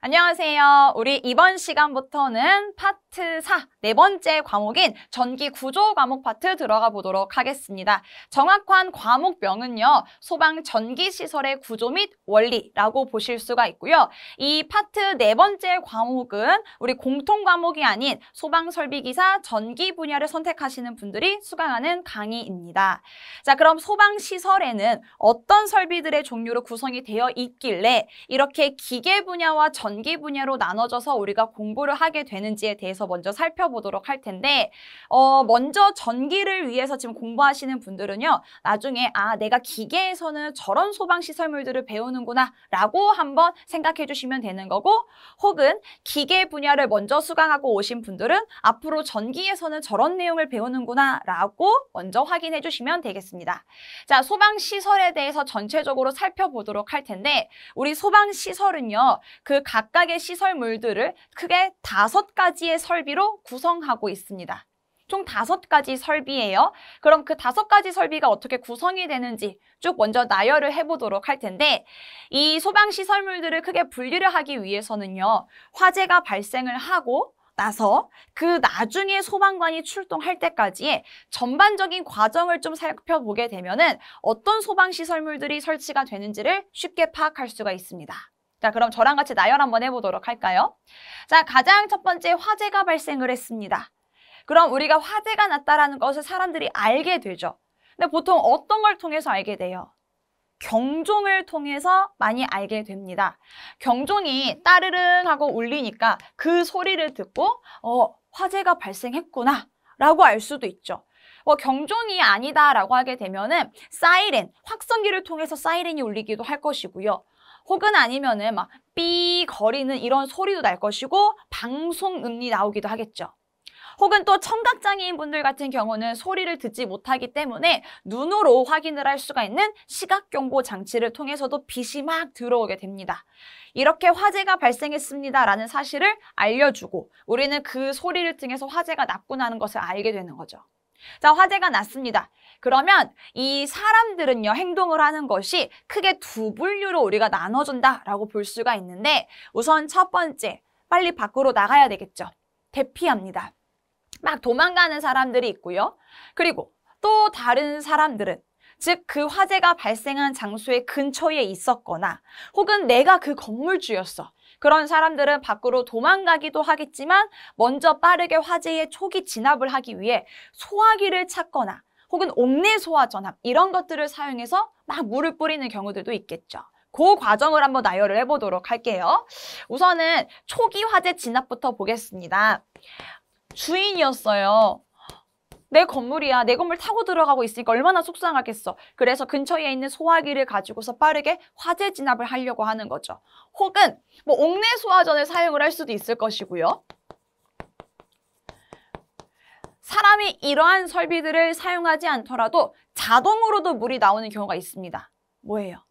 안녕하세요. 우리 이번 시간부터는 파트 4, 네 번째 과목인 전기 구조 과목 파트 들어가 보도록 하겠습니다. 정확한 과목명은요, 소방 전기 시설의 구조 및 원리라고 보실 수가 있고요. 이 파트 네 번째 과목은 우리 공통 과목이 아닌 소방 설비 기사 전기 분야를 선택하시는 분들이 수강하는 강의입니다. 자, 그럼 소방 시설에는 어떤 설비들의 종류로 구성이 되어 있길래 이렇게 기계 분야와 전기 분야로 나눠져서 우리가 공부를 하게 되는지에 대해서 먼저 살펴보도록 할 텐데, 먼저 전기를 위해서 지금 공부하시는 분들은요, 나중에 내가 기계에서는 저런 소방 시설물들을 배우는구나 라고 한번 생각해 주시면 되는 거고, 혹은 기계 분야를 먼저 수강하고 오신 분들은 앞으로 전기에서는 저런 내용을 배우는구나 라고 먼저 확인해 주시면 되겠습니다. 자, 소방 시설에 대해서 전체적으로 살펴보도록 할 텐데, 우리 소방 시설은요, 그 각각의 시설물들을 크게 5가지의 설비로 구성하고 있습니다. 총 5가지 설비예요. 그럼 그 5가지 설비가 어떻게 구성이 되는지 쭉 먼저 나열을 해보도록 할 텐데, 이 소방시설물들을 크게 분리를 하기 위해서는요, 화재가 발생을 하고 나서 그 나중에 소방관이 출동할 때까지의 전반적인 과정을 좀 살펴보게 되면은 어떤 소방시설물들이 설치가 되는지를 쉽게 파악할 수가 있습니다. 자, 그럼 저랑 같이 나열 한번 해보도록 할까요? 자, 가장 첫 번째 화재가 발생을 했습니다. 그럼 우리가 화재가 났다라는 것을 사람들이 알게 되죠. 근데 보통 어떤 걸 통해서 알게 돼요? 경종을 통해서 많이 알게 됩니다. 경종이 따르릉 하고 울리니까 그 소리를 듣고 화재가 발생했구나 라고 알 수도 있죠. 경종이 아니다라고 하게 되면은 사이렌, 확성기를 통해서 사이렌이 울리기도 할 것이고요. 혹은 아니면은 막 삐 거리는 이런 소리도 날 것이고 방송음이 나오기도 하겠죠. 혹은 또 청각장애인 분들 같은 경우는 소리를 듣지 못하기 때문에 눈으로 확인을 할 수가 있는 시각경보 장치를 통해서도 빛이 막 들어오게 됩니다. 이렇게 화재가 발생했습니다라는 사실을 알려주고 우리는 그 소리를 통해서 화재가 났구나는 것을 알게 되는 거죠. 자, 화재가 났습니다. 그러면 이 사람들은요, 행동을 하는 것이 크게 두 분류로 우리가 나눠준다라고 볼 수가 있는데, 우선 첫 번째, 빨리 밖으로 나가야 되겠죠. 대피합니다. 막 도망가는 사람들이 있고요. 그리고 또 다른 사람들은, 즉 그 화재가 발생한 장소의 근처에 있었거나 혹은 내가 그 건물주였어. 그런 사람들은 밖으로 도망가기도 하겠지만 먼저 빠르게 화재의 초기 진압을 하기 위해 소화기를 찾거나 혹은 옥내 소화 전압 이런 것들을 사용해서 막 물을 뿌리는 경우들도 있겠죠. 그 과정을 한번 나열을 해보도록 할게요. 우선은 초기 화재 진압부터 보겠습니다. 주인이었어요. 내 건물이야. 내 건물 타고 들어가고 있으니까 얼마나 속상하겠어. 그래서 근처에 있는 소화기를 가지고서 빠르게 화재 진압을 하려고 하는 거죠. 혹은 옥내 소화전을 사용을 할 수도 있을 것이고요. 사람이 이러한 설비들을 사용하지 않더라도 자동으로도 물이 나오는 경우가 있습니다. 뭐예요?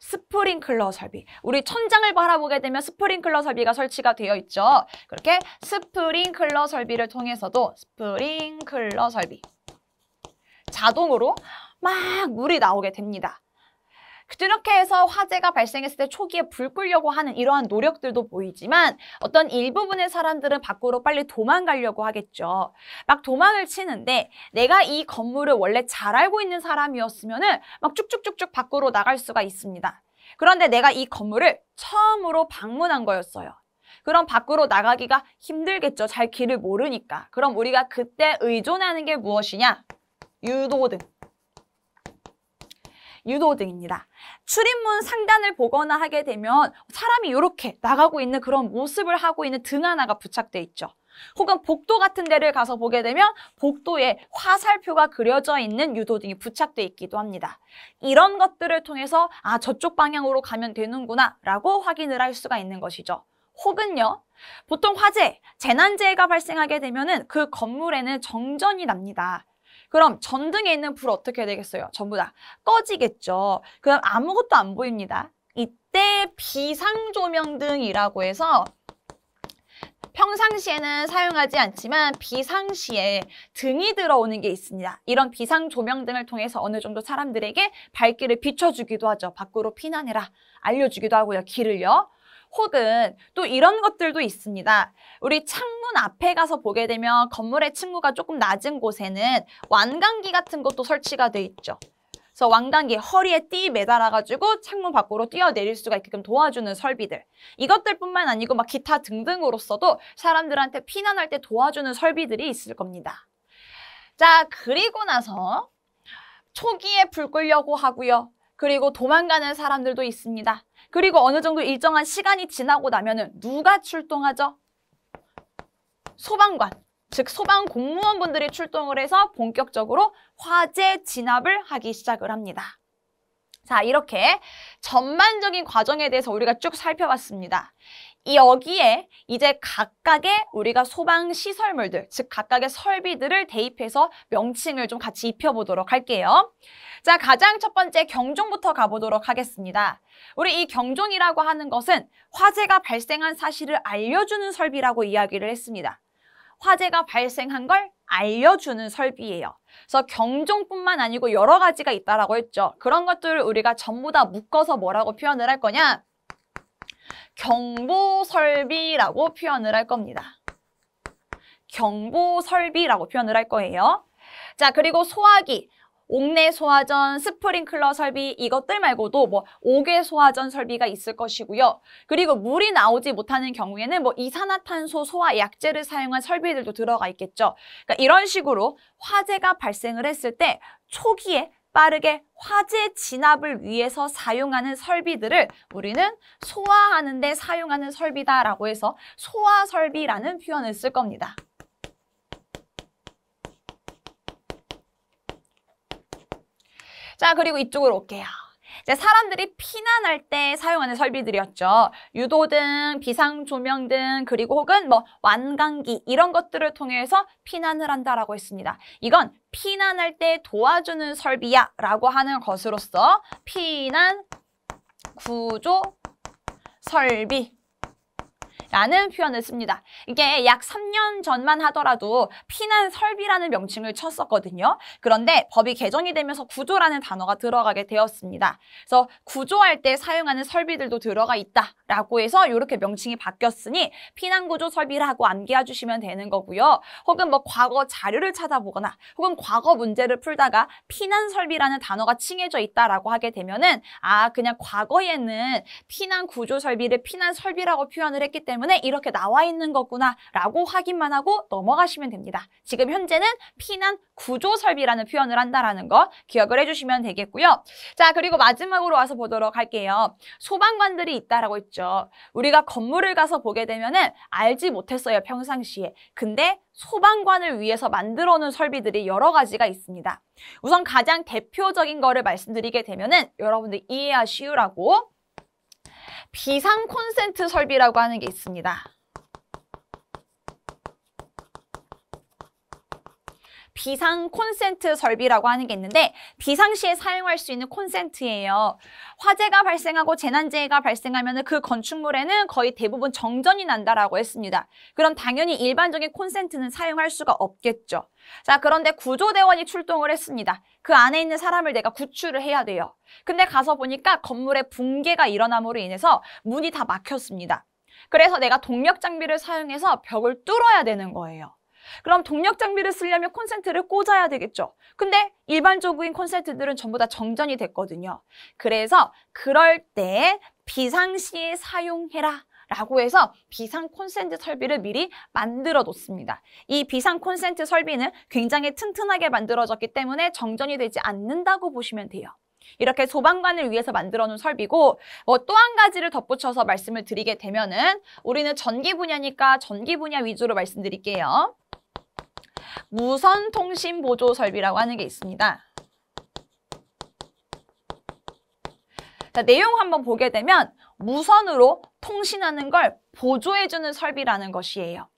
스프링클러 설비. 우리 천장을 바라보게 되면 스프링클러 설비가 설치가 되어 있죠. 그렇게 스프링클러 설비를 통해서도 스프링클러 설비. 자동으로 막 물이 나오게 됩니다. 그렇게 해서 화재가 발생했을 때 초기에 불 끄려고 하는 이러한 노력들도 보이지만 어떤 일부분의 사람들은 밖으로 빨리 도망가려고 하겠죠. 막 도망을 치는데 내가 이 건물을 원래 잘 알고 있는 사람이었으면은 막 쭉쭉쭉쭉 밖으로 나갈 수가 있습니다. 그런데 내가 이 건물을 처음으로 방문한 거였어요. 그럼 밖으로 나가기가 힘들겠죠. 잘 길을 모르니까. 그럼 우리가 그때 의존하는 게 무엇이냐? 유도등. 유도등입니다. 출입문 상단을 보거나 하게 되면 사람이 이렇게 나가고 있는 그런 모습을 하고 있는 등 하나가 부착돼 있죠. 혹은 복도 같은 데를 가서 보게 되면 복도에 화살표가 그려져 있는 유도등이 부착돼 있기도 합니다. 이런 것들을 통해서 저쪽 방향으로 가면 되는구나 라고 확인을 할 수가 있는 것이죠. 혹은요, 보통 화재, 재난재해가 발생하게 되면은 그 건물에는 정전이 납니다. 그럼 전등에 있는 불 어떻게 되겠어요? 전부 다 꺼지겠죠. 그럼 아무것도 안 보입니다. 이때 비상조명등이라고 해서 평상시에는 사용하지 않지만 비상시에 등이 들어오는 게 있습니다. 이런 비상조명등을 통해서 어느 정도 사람들에게 발길을 비춰주기도 하죠. 밖으로 피난해라 알려주기도 하고요. 길을요. 혹은 또 이런 것들도 있습니다. 우리 창문 앞에 가서 보게 되면 건물의 층고가 조금 낮은 곳에는 완강기 같은 것도 설치가 돼 있죠. 그래서 완강기, 허리에 띠 매달아가지고 창문 밖으로 뛰어내릴 수가 있게끔 도와주는 설비들. 이것들뿐만 아니고 막 기타 등등으로서도 사람들한테 피난할 때 도와주는 설비들이 있을 겁니다. 자, 그리고 나서 초기에 불 끄려고 하고요. 그리고 도망가는 사람들도 있습니다. 그리고 어느 정도 일정한 시간이 지나고 나면은 누가 출동하죠? 소방관, 즉 소방 공무원분들이 출동을 해서 본격적으로 화재 진압을 하기 시작을 합니다. 자, 이렇게 전반적인 과정에 대해서 우리가 쭉 살펴봤습니다. 여기에 이제 각각의 우리가 소방 시설물들, 즉 각각의 설비들을 대입해서 명칭을 좀 같이 입혀보도록 할게요. 자, 가장 첫 번째 경종부터 가보도록 하겠습니다. 우리 이 경종이라고 하는 것은 화재가 발생한 사실을 알려주는 설비라고 이야기를 했습니다. 화재가 발생한 걸 알려주는 설비예요. 그래서 경종뿐만 아니고 여러 가지가 있다라고 했죠. 그런 것들을 우리가 전부 다 묶어서 뭐라고 표현을 할 거냐? 경보설비라고 표현을 할 겁니다. 경보설비라고 표현을 할 거예요. 자, 그리고 소화기, 옥내 소화전, 스프링클러 설비 이것들 말고도 뭐 옥외 소화전 설비가 있을 것이고요. 그리고 물이 나오지 못하는 경우에는 뭐 이산화탄소 소화 약제를 사용한 설비들도 들어가 있겠죠. 그러니까 이런 식으로 화재가 발생을 했을 때 초기에 빠르게 화재 진압을 위해서 사용하는 설비들을 우리는 소화하는 데 사용하는 설비다라고 해서 소화설비라는 표현을 쓸 겁니다. 자, 그리고 이쪽으로 올게요. 이제 사람들이 피난할 때 사용하는 설비들이었죠. 유도등, 비상조명등, 그리고 혹은 뭐 완강기 이런 것들을 통해서 피난을 한다라고 했습니다. 이건 피난할 때 도와주는 설비야 라고 하는 것으로서 피난 구조 설비 라는 표현을 씁니다. 이게 약 3년 전만 하더라도 피난 설비라는 명칭을 쳤었거든요. 그런데 법이 개정이 되면서 구조라는 단어가 들어가게 되었습니다. 그래서 구조할 때 사용하는 설비들도 들어가 있다라고 해서 이렇게 명칭이 바뀌었으니 피난구조 설비라고 암기해 주시면 되는 거고요. 혹은 뭐 과거 자료를 찾아보거나 혹은 과거 문제를 풀다가 피난 설비라는 단어가 칭해져 있다라고 하게 되면은 그냥 과거에는 피난 구조 설비를 피난 설비라고 표현을 했기 때문에 이렇게 나와 있는 거구나 라고 확인만 하고 넘어가시면 됩니다. 지금 현재는 피난 구조 설비라는 표현을 한다라는 거 기억을 해주시면 되겠고요. 자, 그리고 마지막으로 와서 보도록 할게요. 소방관들이 있다라고 했죠. 우리가 건물을 가서 보게 되면은 알지 못했어요, 평상시에. 근데 소방관을 위해서 만들어 놓은 설비들이 여러 가지가 있습니다. 우선 가장 대표적인 거를 말씀드리게 되면은 여러분들 이해하시우라고 비상 콘센트 설비라고 하는 게 있습니다. 비상 콘센트 설비라고 하는 게 있는데 비상시에 사용할 수 있는 콘센트예요. 화재가 발생하고 재난재해가 발생하면 그 건축물에는 거의 대부분 정전이 난다라고 했습니다. 그럼 당연히 일반적인 콘센트는 사용할 수가 없겠죠. 자, 그런데 구조대원이 출동을 했습니다. 그 안에 있는 사람을 내가 구출을 해야 돼요. 근데 가서 보니까 건물에 붕괴가 일어남으로 인해서 문이 다 막혔습니다. 그래서 내가 동력 장비를 사용해서 벽을 뚫어야 되는 거예요. 그럼 동력 장비를 쓰려면 콘센트를 꽂아야 되겠죠. 근데 일반적인 콘센트들은 전부 다 정전이 됐거든요. 그래서 그럴 때 비상시에 사용해라 라고 해서 비상 콘센트 설비를 미리 만들어 놓습니다. 이 비상 콘센트 설비는 굉장히 튼튼하게 만들어졌기 때문에 정전이 되지 않는다고 보시면 돼요. 이렇게 소방관을 위해서 만들어 놓은 설비고 또 한 가지를 덧붙여서 말씀을 드리게 되면은 우리는 전기 분야니까 전기 분야 위주로 말씀드릴게요. 무선 통신 보조 설비라고 하는 게 있습니다. 자, 내용 한번 보게 되면 무선으로 통신하는 걸 보조해주는 설비라는 것이에요.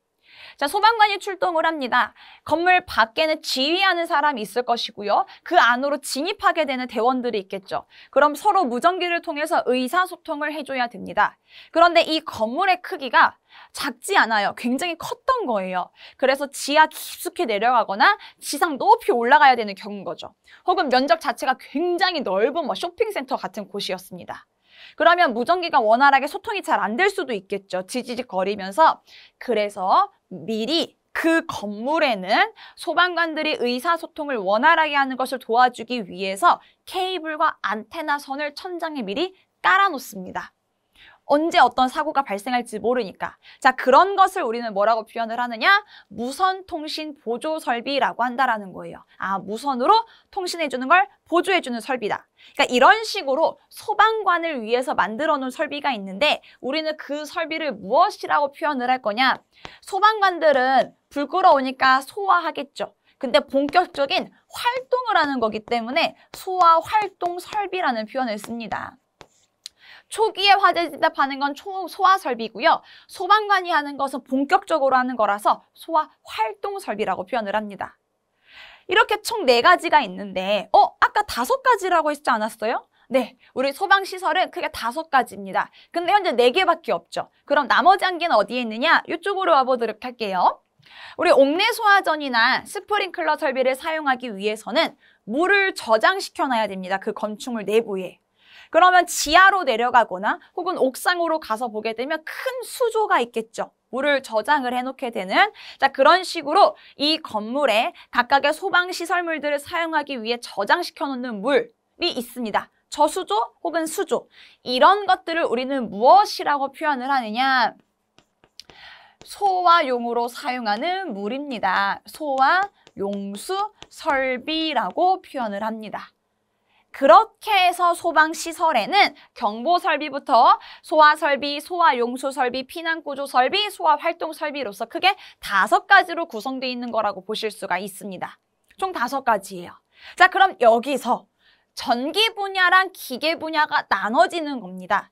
자, 소방관이 출동을 합니다. 건물 밖에는 지휘하는 사람이 있을 것이고요. 그 안으로 진입하게 되는 대원들이 있겠죠. 그럼 서로 무전기를 통해서 의사소통을 해줘야 됩니다. 그런데 이 건물의 크기가 작지 않아요. 굉장히 컸던 거예요. 그래서 지하 깊숙이 내려가거나 지상 높이 올라가야 되는 경우인 거죠. 혹은 면적 자체가 굉장히 넓은 쇼핑센터 같은 곳이었습니다. 그러면 무전기가 원활하게 소통이 잘 안 될 수도 있겠죠. 지지직거리면서. 그래서 미리 그 건물에는 소방관들이 의사소통을 원활하게 하는 것을 도와주기 위해서 케이블과 안테나 선을 천장에 미리 깔아놓습니다. 언제 어떤 사고가 발생할지 모르니까. 자, 그런 것을 우리는 뭐라고 표현을 하느냐? 무선통신 보조설비라고 한다라는 거예요. 아, 무선으로 통신해주는 걸 보조해주는 설비다. 그러니까 이런 식으로 소방관을 위해서 만들어 놓은 설비가 있는데 우리는 그 설비를 무엇이라고 표현을 할 거냐? 소방관들은 불 끌어오니까 소화하겠죠. 근데 본격적인 활동을 하는 거기 때문에 소화 활동 설비라는 표현을 씁니다. 초기에 화재 진압하는 건 소화 설비고요. 소방관이 하는 것은 본격적으로 하는 거라서 소화 활동 설비라고 표현을 합니다. 이렇게 총 4가지가 있는데 아까 5가지라고 했지 않았어요? 네, 우리 소방시설은 크게 5가지입니다. 근데 현재 4개밖에 없죠. 그럼 나머지 1개는 어디에 있느냐? 이쪽으로 와보도록 할게요. 우리 옥내 소화전이나 스프링클러 설비를 사용하기 위해서는 물을 저장시켜 놔야 됩니다. 그 건축물 내부에. 그러면 지하로 내려가거나 혹은 옥상으로 가서 보게 되면 큰 수조가 있겠죠. 물을 저장을 해놓게 되는 자 그런 식으로 이 건물에 각각의 소방시설물들을 사용하기 위해 저장시켜 놓는 물이 있습니다. 저수조 혹은 수조 이런 것들을 우리는 무엇이라고 표현을 하느냐? 소화용으로 사용하는 물입니다. 소화용수 설비라고 표현을 합니다. 그렇게 해서 소방시설에는 경보설비부터 소화설비, 소화용수설비, 피난구조설비, 소화활동설비로서 크게 5가지로 구성되어 있는 거라고 보실 수가 있습니다. 총 5가지예요. 자, 그럼 여기서 전기 분야랑 기계 분야가 나눠지는 겁니다.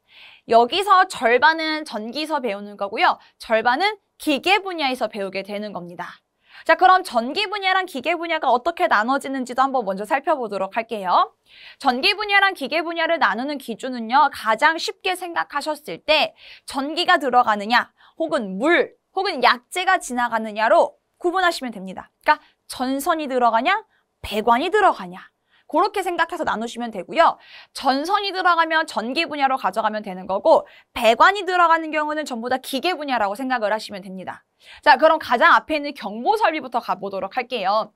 여기서 절반은 전기에서 배우는 거고요. 절반은 기계 분야에서 배우게 되는 겁니다. 자, 그럼 전기 분야랑 기계 분야가 어떻게 나눠지는지도 한번 먼저 살펴보도록 할게요. 전기 분야랑 기계 분야를 나누는 기준은요. 가장 쉽게 생각하셨을 때 전기가 들어가느냐 혹은 물 혹은 약재가 지나가느냐로 구분하시면 됩니다. 그러니까 전선이 들어가냐 배관이 들어가냐 그렇게 생각해서 나누시면 되고요. 전선이 들어가면 전기 분야로 가져가면 되는 거고 배관이 들어가는 경우는 전부 다 기계 분야라고 생각을 하시면 됩니다. 자, 그럼 가장 앞에 있는 경보설비부터 가보도록 할게요.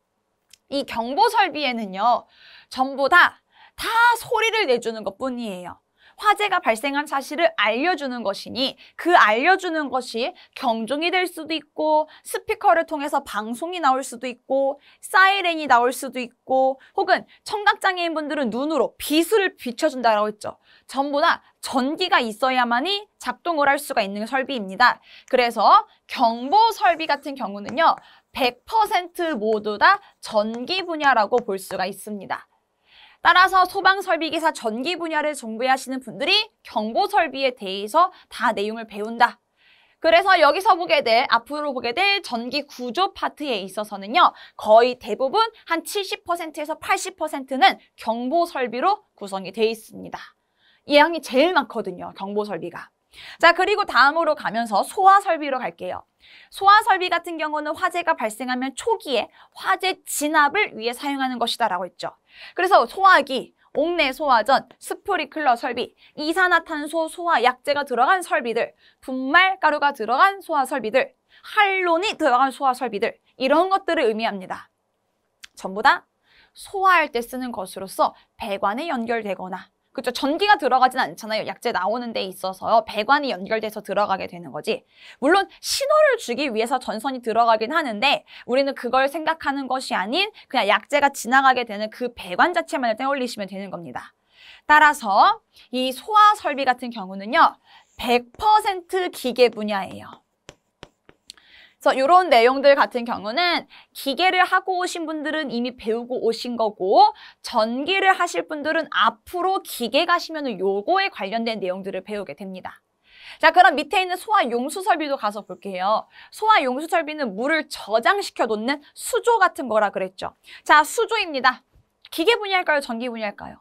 이 경보설비에는요. 전부 다 소리를 내주는 것뿐이에요. 화재가 발생한 사실을 알려주는 것이니 그 알려주는 것이 경종이 될 수도 있고 스피커를 통해서 방송이 나올 수도 있고 사이렌이 나올 수도 있고 혹은 청각장애인분들은 눈으로 빛을 비춰준다고 했죠. 전부 다 전기가 있어야만이 작동을 할 수가 있는 설비입니다. 그래서 경보설비 같은 경우는요. 100% 모두 다 전기 분야라고 볼 수가 있습니다. 따라서 소방설비기사 전기 분야를 전공하시는 분들이 경보설비에 대해서 다 내용을 배운다. 그래서 여기서 앞으로 보게 될 전기 구조 파트에 있어서는요. 거의 대부분 한 70%에서 80%는 경보설비로 구성이 되어 있습니다. 이 양이 제일 많거든요. 경보설비가. 자, 그리고 다음으로 가면서 소화설비로 갈게요. 소화설비 같은 경우는 화재가 발생하면 초기에 화재 진압을 위해 사용하는 것이다라고 했죠. 그래서 소화기, 옥내 소화전, 스프링클러 설비, 이산화탄소 소화 약재가 들어간 설비들, 분말가루가 들어간 소화 설비들, 할론이 들어간 소화 설비들 이런 것들을 의미합니다. 전부 다 소화할 때 쓰는 것으로서 배관에 연결되거나 그렇죠. 전기가 들어가진 않잖아요. 약재 나오는 데 있어서 배관이 연결돼서 들어가게 되는 거지. 물론 신호를 주기 위해서 전선이 들어가긴 하는데 우리는 그걸 생각하는 것이 아닌 그냥 약재가 지나가게 되는 그 배관 자체만을 떠올리시면 되는 겁니다. 따라서 이 소화 설비 같은 경우는요. 100% 기계 분야예요. 그래서 이런 내용들 같은 경우는 기계를 하고 오신 분들은 이미 배우고 오신 거고 전기를 하실 분들은 앞으로 기계 가시면 요거에 관련된 내용들을 배우게 됩니다. 자, 그럼 밑에 있는 소화용수 설비도 가서 볼게요. 소화용수 설비는 물을 저장시켜 놓는 수조 같은 거라 그랬죠. 자, 수조입니다. 기계 분야일까요? 전기 분야일까요?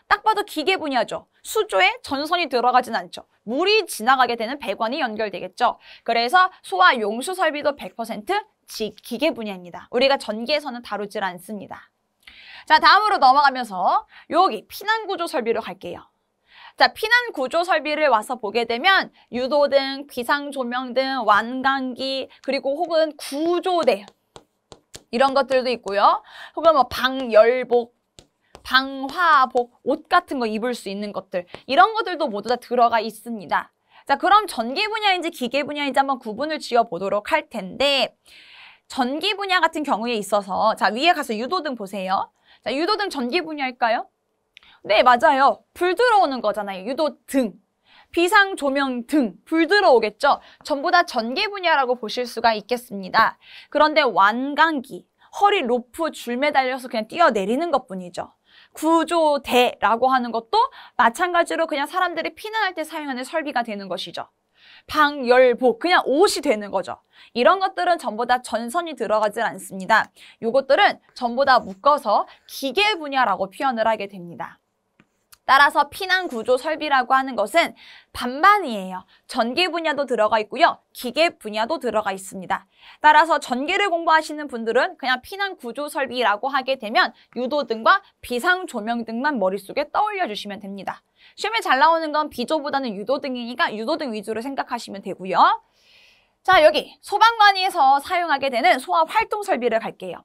딱 봐도 기계 분야죠. 수조에 전선이 들어가진 않죠. 물이 지나가게 되는 배관이 연결되겠죠. 그래서 소화 용수 설비도 100% 기계 분야입니다. 우리가 전기에서는 다루질 않습니다. 자, 다음으로 넘어가면서 여기 피난구조 설비로 갈게요. 자, 피난 구조 설비를 와서 보게 되면 유도등, 비상조명등, 완강기, 그리고 혹은 구조대 이런 것들도 있고요. 혹은 뭐 방열복, 방화복, 옷 같은 거 입을 수 있는 것들 이런 것들도 모두 다 들어가 있습니다. 자, 그럼 전기 분야인지 기계 분야인지 한번 구분을 지어 보도록 할 텐데 전기 분야 같은 경우에 있어서 자, 위에 가서 유도등 보세요. 자, 유도등 전기 분야일까요? 네, 맞아요. 불 들어오는 거잖아요. 유도등. 비상조명 등, 불 들어오겠죠? 전부 다 전기 분야라고 보실 수가 있겠습니다. 그런데 완강기, 허리 로프 줄 매달려서 그냥 뛰어내리는 것뿐이죠. 구조대라고 하는 것도 마찬가지로 그냥 사람들이 피난할 때 사용하는 설비가 되는 것이죠. 방열복, 그냥 옷이 되는 거죠. 이런 것들은 전부 다 전선이 들어가질 않습니다. 이것들은 전부 다 묶어서 기계 분야라고 표현을 하게 됩니다. 따라서 피난 구조 설비라고 하는 것은 반반이에요. 전기 분야도 들어가 있고요. 기계 분야도 들어가 있습니다. 따라서 전기를 공부하시는 분들은 그냥 피난 구조 설비라고 하게 되면 유도등과 비상조명 등만 머릿속에 떠올려 주시면 됩니다. 시험에 잘 나오는 건 비조보다는 유도등이니까 유도등 위주로 생각하시면 되고요. 자, 여기 소방관리에서 사용하게 되는 소화활동 설비를 갈게요.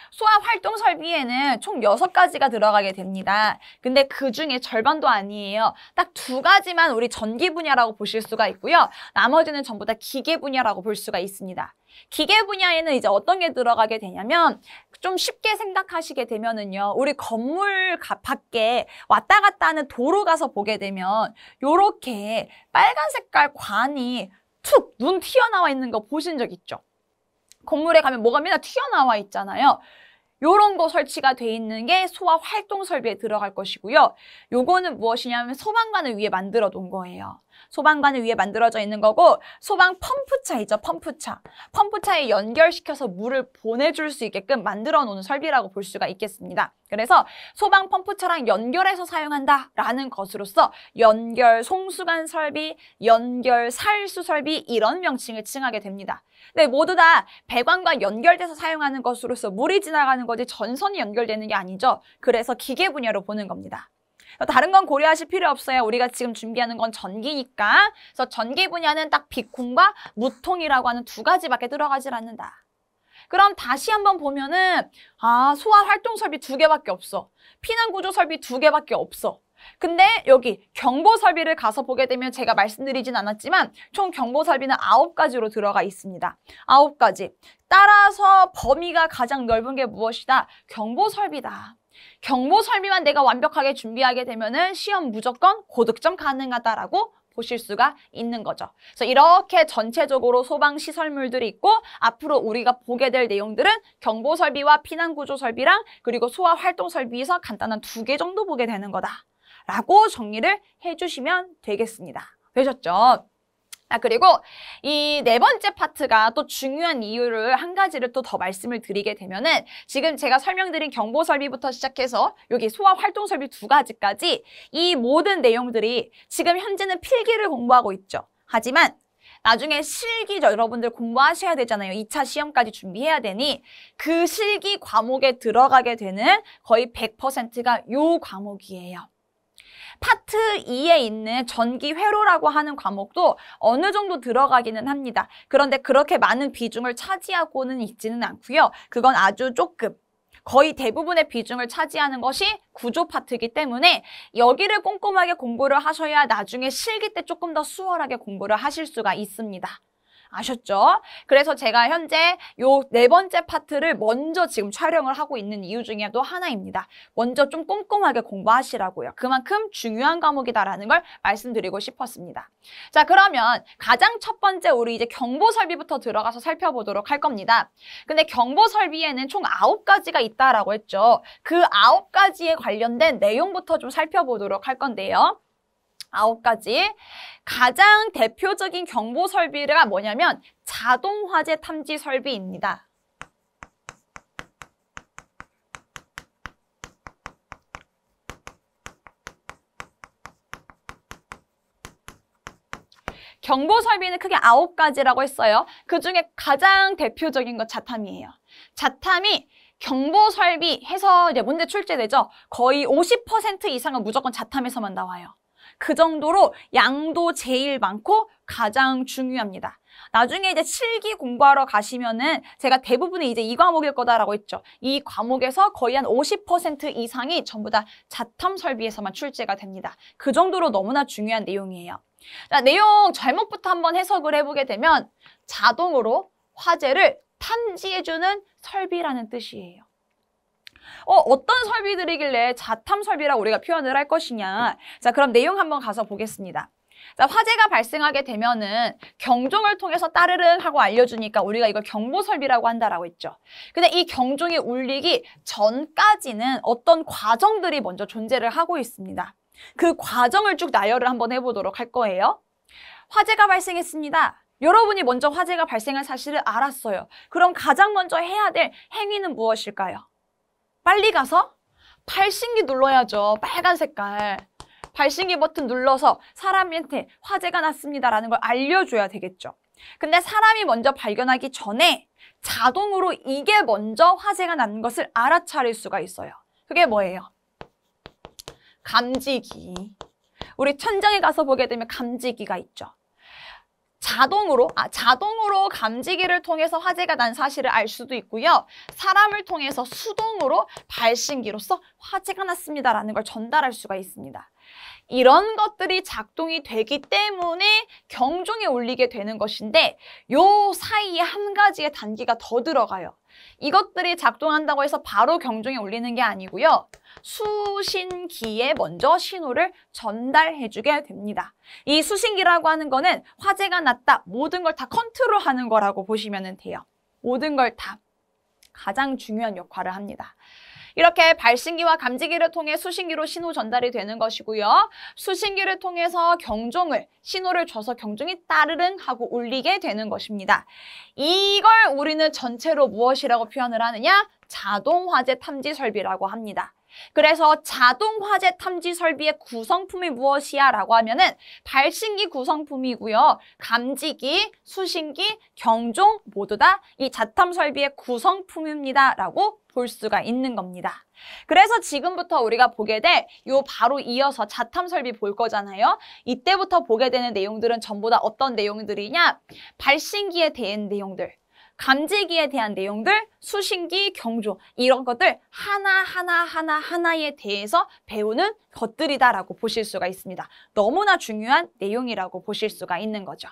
소화활동 설비에는 총 6가지가 들어가게 됩니다. 근데 그 중에 절반도 아니에요. 딱 2가지만 우리 전기 분야라고 보실 수가 있고요. 나머지는 전부 다 기계 분야라고 볼 수가 있습니다. 기계 분야에는 이제 어떤 게 들어가게 되냐면 좀 쉽게 생각하시게 되면은요. 우리 건물 밖에 왔다 갔다 하는 도로 가서 보게 되면 요렇게 빨간 색깔 관이 툭 눈 튀어나와 있는 거 보신 적 있죠? 건물에 가면 뭐가 맨날 튀어나와 있잖아요. 요런 거 설치가 돼 있는 게 소화 활동 설비에 들어갈 것이고요. 요거는 무엇이냐면 소방관을 위해 만들어 놓은 거예요. 소방관을 위해 만들어져 있는 거고 소방 펌프차 있죠, 펌프차. 펌프차에 연결시켜서 물을 보내줄 수 있게끔 만들어 놓은 설비라고 볼 수가 있겠습니다. 그래서 소방 펌프차랑 연결해서 사용한다라는 것으로서 연결 송수관 설비, 연결 살수 설비 이런 명칭을 칭하게 됩니다. 네, 모두 다 배관과 연결돼서 사용하는 것으로서 물이 지나가는 거지 전선이 연결되는 게 아니죠. 그래서 기계 분야로 보는 겁니다. 다른 건 고려하실 필요 없어요. 우리가 지금 준비하는 건 전기니까. 그래서 전기 분야는 딱 비콩과 무통이라고 하는 2가지밖에 들어가질 않는다. 그럼 다시 한번 보면은 소화 활동 설비 2개밖에 없어. 피난 구조 설비 2개밖에 없어. 근데 여기 경보 설비를 가서 보게 되면 제가 말씀드리진 않았지만 총 경보 설비는 9가지로 들어가 있습니다. 9가지. 따라서 범위가 가장 넓은 게 무엇이다? 경보 설비다. 경보 설비만 내가 완벽하게 준비하게 되면은 시험 무조건 고득점 가능하다라고 보실 수가 있는 거죠. 그래서 이렇게 전체적으로 소방 시설물들이 있고 앞으로 우리가 보게 될 내용들은 경보 설비와 피난 구조 설비랑 그리고 소화 활동 설비에서 간단한 2개 정도 보게 되는 거다라고 정리를 해주시면 되겠습니다. 되셨죠? 그리고 이 4번째 파트가 또 중요한 이유를 한 가지를 또 더 말씀을 드리게 되면은 지금 제가 설명드린 경보 설비부터 시작해서 여기 소화 활동 설비 2가지까지 이 모든 내용들이 지금 현재는 필기를 공부하고 있죠. 하지만 나중에 실기 여러분들 공부하셔야 되잖아요. 2차 시험까지 준비해야 되니 그 실기 과목에 들어가게 되는 거의 100%가 요 과목이에요. 파트 2에 있는 전기 회로라고 하는 과목도 어느 정도 들어가기는 합니다. 그런데 그렇게 많은 비중을 차지하고는 있지는 않고요. 그건 아주 조금, 거의 대부분의 비중을 차지하는 것이 구조 파트이기 때문에 여기를 꼼꼼하게 공부를 하셔야 나중에 실기 때 조금 더 수월하게 공부를 하실 수가 있습니다. 아셨죠? 그래서 제가 현재 요 4번째 파트를 먼저 지금 촬영을 하고 있는 이유 중에 또 하나입니다. 먼저 좀 꼼꼼하게 공부하시라고요. 그만큼 중요한 과목이다라는 걸 말씀드리고 싶었습니다. 자, 그러면 가장 첫 번째 우리 이제 경보 설비부터 들어가서 살펴보도록 할 겁니다. 근데 경보 설비에는 총 9가지가 있다라고 했죠. 그 9가지에 관련된 내용부터 좀 살펴보도록 할 건데요. 9가지. 가장 대표적인 경보 설비가 뭐냐면 자동 화재 탐지 설비입니다. 경보 설비는 크게 9가지라고 했어요. 그 중에 가장 대표적인 것 자탐이에요. 자탐이 경보 설비 해서 이제 문제 출제되죠. 거의 50% 이상은 무조건 자탐에서만 나와요. 그 정도로 양도 제일 많고 가장 중요합니다. 나중에 이제 7기 공부하러 가시면은 제가 대부분이 이제 이 과목일 거다라고 했죠. 이 과목에서 거의 한 50% 이상이 전부 다 자탐 설비에서만 출제가 됩니다. 그 정도로 너무나 중요한 내용이에요. 자, 내용 제목부터 한번 해석을 해보게 되면 자동으로 화재를 탐지해주는 설비라는 뜻이에요. 어떤 설비들이길래 자탐 설비라고 우리가 표현을 할 것이냐. 자, 그럼 내용 한번 가서 보겠습니다. 자, 화재가 발생하게 되면은 경종을 통해서 따르릉 하고 알려주니까 우리가 이걸 경보 설비라고 한다라고 했죠. 근데 이 경종이 울리기 전까지는 어떤 과정들이 먼저 존재를 하고 있습니다. 그 과정을 쭉 나열을 한번 해보도록 할 거예요. 화재가 발생했습니다. 여러분이 먼저 화재가 발생할 사실을 알았어요. 그럼 가장 먼저 해야 될 행위는 무엇일까요? 빨리 가서 발신기 눌러야죠. 빨간 색깔. 발신기 버튼 눌러서 사람한테 화재가 났습니다라는 걸 알려줘야 되겠죠. 근데 사람이 먼저 발견하기 전에 자동으로 이게 먼저 화재가 난 것을 알아차릴 수가 있어요. 그게 뭐예요? 감지기. 우리 천장에 가서 보게 되면 감지기가 있죠. 자동으로 감지기를 통해서 화재가 난 사실을 알 수도 있고요. 사람을 통해서 수동으로 발신기로서 화재가 났습니다라는 걸 전달할 수가 있습니다. 이런 것들이 작동이 되기 때문에 경종이 울리게 되는 것인데 요 사이에 한 가지의 단계가 더 들어가요. 이것들이 작동한다고 해서 바로 경종이 울리는 게 아니고요. 수신기에 먼저 신호를 전달해주게 됩니다. 이 수신기라고 하는 거는 화재가 났다. 모든 걸 다 컨트롤하는 거라고 보시면 돼요. 모든 걸 다 가장 중요한 역할을 합니다. 이렇게 발신기와 감지기를 통해 수신기로 신호 전달이 되는 것이고요. 수신기를 통해서 신호를 줘서 경종이 따르릉 하고 울리게 되는 것입니다. 이걸 우리는 전체로 무엇이라고 표현을 하느냐? 자동화재 탐지 설비라고 합니다. 그래서 자동화재 탐지 설비의 구성품이 무엇이야? 라고 하면은 발신기 구성품이고요. 감지기, 수신기, 경종 모두 다 이 자탐 설비의 구성품입니다. 라고 볼 수가 있는 겁니다. 그래서 지금부터 우리가 보게 될 요 바로 이어서 자탐 설비 볼 거잖아요. 이때부터 보게 되는 내용들은 전부 다 어떤 내용들이냐? 발신기에 대한 내용들. 감지기에 대한 내용들, 수신기, 경종 이런 것들 하나에 대해서 배우는 것들이다라고 보실 수가 있습니다. 너무나 중요한 내용이라고 보실 수가 있는 거죠.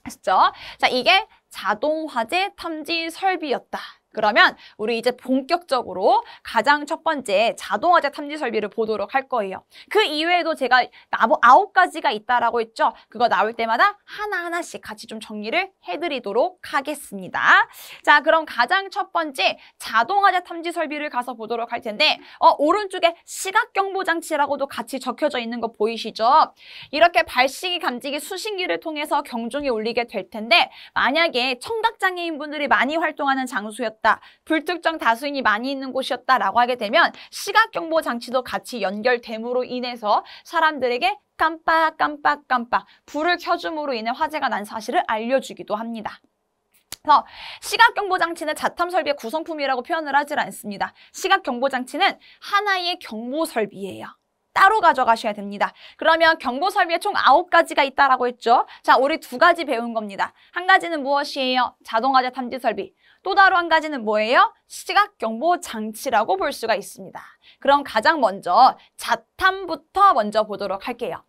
아시죠? 자, 이게 자동화재 탐지 설비였다. 그러면 우리 이제 본격적으로 가장 첫 번째 자동화재 탐지 설비를 보도록 할 거예요. 그 이외에도 제가 9가지가 있다라고 했죠. 그거 나올 때마다 하나하나씩 같이 좀 정리를 해드리도록 하겠습니다. 자, 그럼 가장 첫 번째 자동화재 탐지 설비를 가서 보도록 할 텐데 오른쪽에 시각경보장치라고도 같이 적혀져 있는 거 보이시죠? 이렇게 발신기, 감지기, 수신기를 통해서 경종이 울리게 될 텐데 만약에 청각장애인분들이 많이 활동하는 장소였다. 불특정 다수인이 많이 있는 곳이었다라고 하게 되면 시각경보 장치도 같이 연결됨으로 인해서 사람들에게 깜빡 불을 켜줌으로 인해 화재가 난 사실을 알려주기도 합니다. 그래서 시각경보장치는 자탐 설비의 구성품이라고 표현을 하질 않습니다. 시각경보장치는 하나의 경보 설비예요. 따로 가져가셔야 됩니다. 그러면 경보 설비에 총 9가지가 있다라고 했죠. 자, 우리 2가지 배운 겁니다. 한 가지는 무엇이에요? 자동화재 탐지 설비. 또 다른 한 가지는 뭐예요? 시각경보 장치라고 볼 수가 있습니다. 그럼 가장 먼저 자탐부터 먼저 보도록 할게요.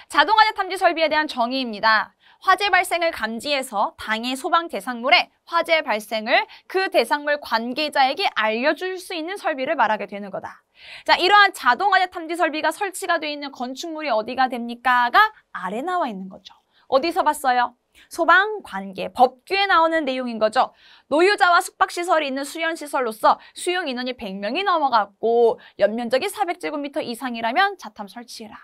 자동화재 탐지 설비에 대한 정의입니다. 화재 발생을 감지해서 당해 소방 대상물에 화재 발생을 그 대상물 관계자에게 알려줄 수 있는 설비를 말하게 되는 거다. 자, 이러한 자동화재 탐지 설비가 설치가 되어 있는 건축물이 어디가 됩니까?가 아래 나와 있는 거죠. 어디서 봤어요? 소방관계, 법규에 나오는 내용인 거죠. 노유자와 숙박시설이 있는 수련시설로서 수용 인원이 100명이 넘어갔고 연면적이 400제곱미터 이상이라면 자탐 설치해라.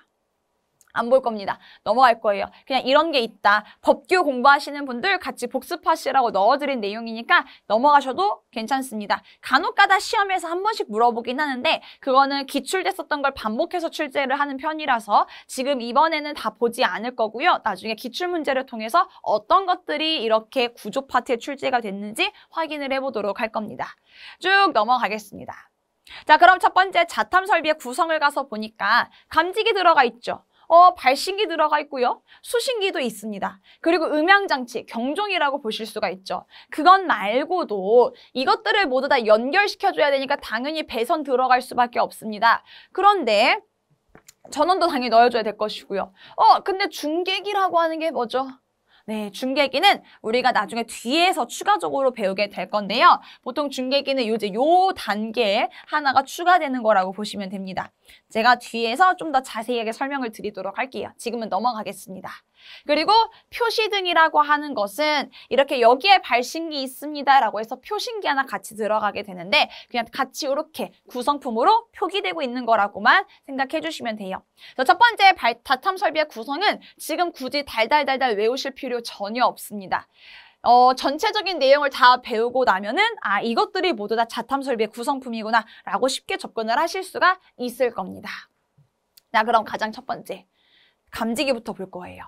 안 볼 겁니다. 넘어갈 거예요. 그냥 이런 게 있다. 법규 공부하시는 분들 같이 복습하시라고 넣어드린 내용이니까 넘어가셔도 괜찮습니다. 간혹가다 시험에서 한 번씩 물어보긴 하는데 그거는 기출됐었던 걸 반복해서 출제를 하는 편이라서 지금 이번에는 다 보지 않을 거고요. 나중에 기출문제를 통해서 어떤 것들이 이렇게 구조 파트에 출제가 됐는지 확인을 해보도록 할 겁니다. 쭉 넘어가겠습니다. 자, 그럼 첫 번째 자탐 설비의 구성을 가서 보니까 감지기 들어가 있죠. 발신기 들어가 있고요. 수신기도 있습니다. 그리고 음향장치, 경종이라고 보실 수가 있죠. 그건 말고도 이것들을 모두 다 연결시켜줘야 되니까 당연히 배선 들어갈 수밖에 없습니다. 그런데 전원도 당연히 넣어줘야 될 것이고요. 근데 중계기라고 하는 게 뭐죠? 네, 중계기는 우리가 나중에 뒤에서 추가적으로 배우게 될 건데요. 보통 중계기는 이제 요 단계에 하나가 추가되는 거라고 보시면 됩니다. 제가 뒤에서 좀 더 자세하게 설명을 드리도록 할게요. 지금은 넘어가겠습니다. 그리고 표시등이라고 하는 것은 이렇게 여기에 발신기 있습니다라고 해서 표신기 하나 같이 들어가게 되는데 그냥 같이 이렇게 구성품으로 표기되고 있는 거라고만 생각해 주시면 돼요. 첫 번째 자탐 설비의 구성은 지금 굳이 달달달달 외우실 필요 전혀 없습니다. 전체적인 내용을 다 배우고 나면은 이것들이 모두 다 자탐 설비의 구성품이구나 라고 쉽게 접근을 하실 수가 있을 겁니다. 자, 그럼 가장 첫 번째 감지기부터 볼 거예요.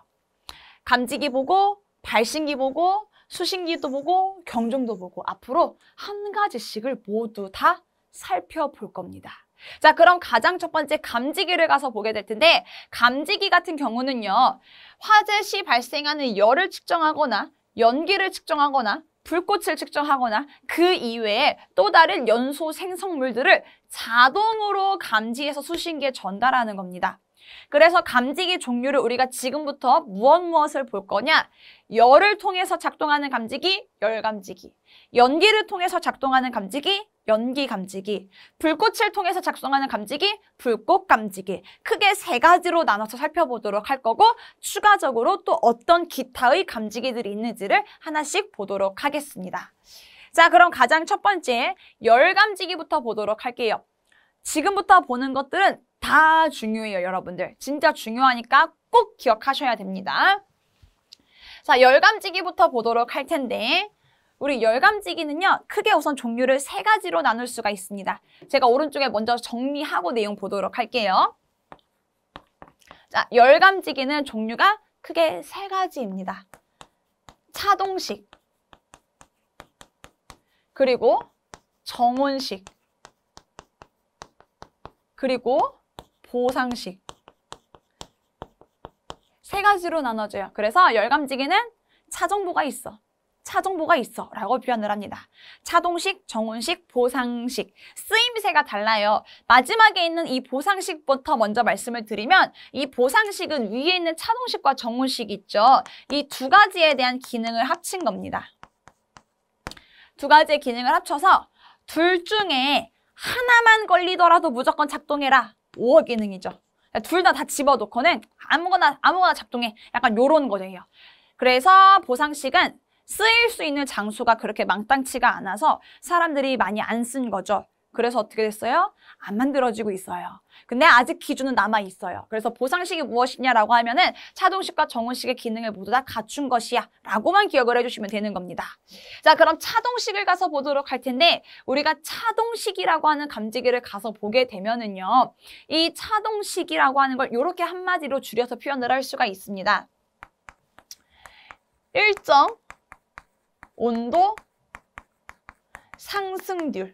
감지기 보고 발신기 보고 수신기도 보고 경종도 보고 앞으로 한 가지씩을 모두 다 살펴볼 겁니다. 자, 그럼 가장 첫 번째 감지기를 가서 보게 될 텐데 감지기 같은 경우는요. 화재 시 발생하는 열을 측정하거나 연기를 측정하거나 불꽃을 측정하거나 그 이외에 또 다른 연소 생성물들을 자동으로 감지해서 수신기에 전달하는 겁니다. 그래서 감지기 종류를 우리가 지금부터 무엇을 볼 거냐? 열을 통해서 작동하는 감지기, 열감지기. 연기를 통해서 작동하는 감지기, 연기감지기. 불꽃을 통해서 작동하는 감지기, 불꽃감지기. 크게 세 가지로 나눠서 살펴보도록 할 거고 추가적으로 또 어떤 기타의 감지기들이 있는지를 하나씩 보도록 하겠습니다. 자, 그럼 가장 첫 번째 열감지기부터 보도록 할게요. 지금부터 보는 것들은 다 중요해요, 여러분들. 진짜 중요하니까 꼭 기억하셔야 됩니다. 자, 열감지기부터 보도록 할 텐데 우리 열감지기는요. 크게 우선 종류를 세 가지로 나눌 수가 있습니다. 제가 오른쪽에 먼저 정리하고 내용 보도록 할게요. 자, 열감지기는 종류가 크게 세 가지입니다. 차동식, 그리고 정온식, 그리고 보상식. 세 가지로 나눠져요. 그래서 열감지기는 차정보가 있어, 차정보가 있어 라고 표현을 합니다. 차동식, 정온식, 보상식. 쓰임새가 달라요. 마지막에 있는 이 보상식부터 먼저 말씀을 드리면 이 보상식은 위에 있는 차동식과 정온식 있죠. 이 두 가지에 대한 기능을 합친 겁니다. 두 가지의 기능을 합쳐서 둘 중에 하나만 걸리더라도 무조건 작동해라. 5호 기능이죠. 둘 다 집어넣고는 아무거나 작동해. 약간 요런 거예요. 그래서 보상식은 쓰일 수 있는 장소가 그렇게 망땅치가 않아서 사람들이 많이 안 쓴 거죠. 그래서 어떻게 됐어요? 안 만들어지고 있어요. 근데 아직 기준은 남아있어요. 그래서 보상식이 무엇이냐라고 하면은 차동식과 정온식의 기능을 모두 다 갖춘 것이야 라고만 기억을 해주시면 되는 겁니다. 자, 그럼 차동식을 가서 보도록 할 텐데 우리가 차동식이라고 하는 감지기를 가서 보게 되면은요. 이 차동식이라고 하는 걸 이렇게 한마디로 줄여서 표현을 할 수가 있습니다. 일정 온도 상승률.